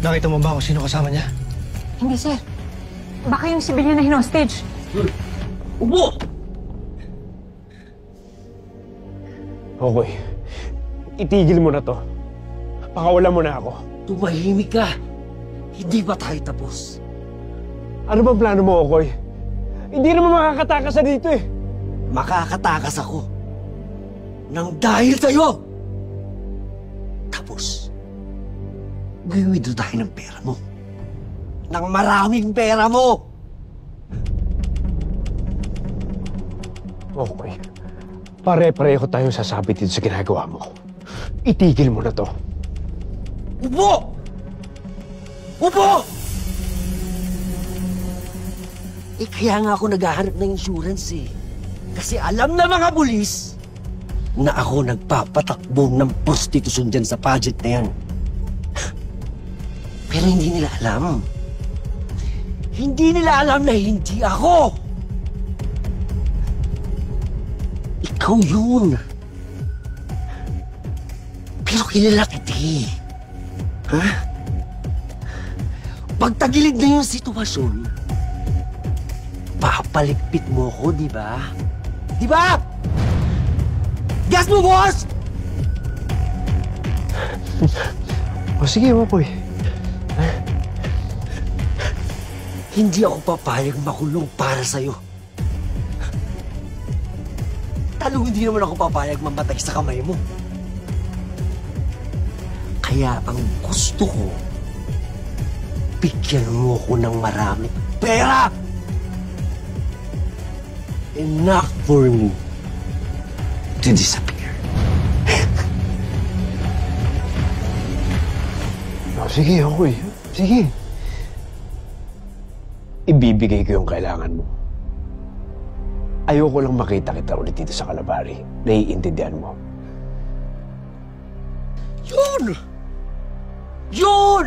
Nakita mo ba kung sino kasama niya? Hindi, sir. Baka yung civilian na hinostage. Upo! Okay. Itigil mo na to. Pakawala mo na ako. Tumahimik ka. Hindi ba tayo tapos? Ano bang plano mo, Okoy? Hindi naman makakatakas na dito eh. Makakatakas ako. Nang dahil sa'yo! Tapos, gawin tayo ng pera mo. Nang maraming pera mo! Okay. Pare-pareho tayong sasabi dito sa ginagawa mo. Itigil mo na to. Upo! Upo! Eh kaya nga ako naghahanap ng insurance eh. Kasi alam na mga pulis na ako nagpapatakbo ng prostitusyon dyan sa pageant na yan. Pero hindi nila alam. Hindi nila alam na hindi ako. Ikaw yun. Pero kilala kita eh. Ha? Pagtagilid na yung sitwasyon, papaligpit mo ko, di ba? Di ba? Gas mo, boss! O sige, Okoy. Hindi ako papayag makulong para sa'yo. Talong hindi naman ako papayag mamatay sa kamay mo. Kaya ang gusto ko, bigyan mo ko ng marami pera! Enough for me to disappear. O sige, Okoy. Sige. Ibibigay ko yung kailangan mo. Ayoko lang makita kita ulit dito sa Kalabari. Naiintindihan mo. Yun! Yun!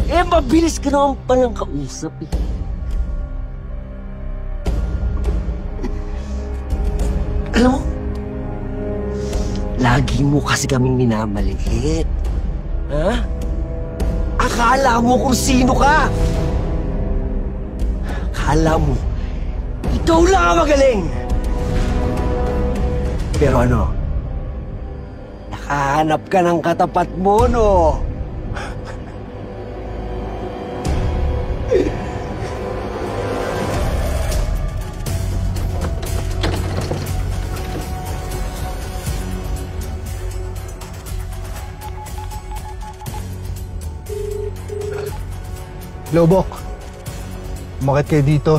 Eh, mabilis ka naman palang kausap eh. Alam mo, lagi mo kasi kaming minamaliit. Ha? Akala mo kung sino ka! Akala mo, ikaw lang ang magaling! Pero ano, nakahanap ka ng katapat mo, no? Lobok. Umakit kayo dito.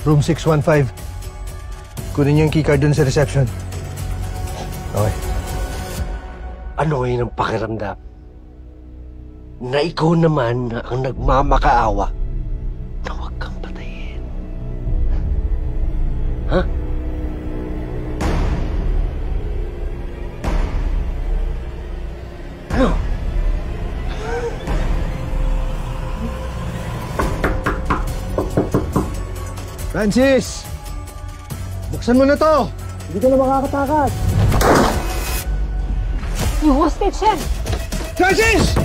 Room 615. Kunin niyo yung keycard dun sa reception. Okay. Ano ngayon ang pakiramdam? Na ikaw naman ang nagmamakaawa na huwag kang patayin. Ha? Ano? Francis! Buksan mo na to! Hindi ka na makakatakas! Yung hostage yan! Francis!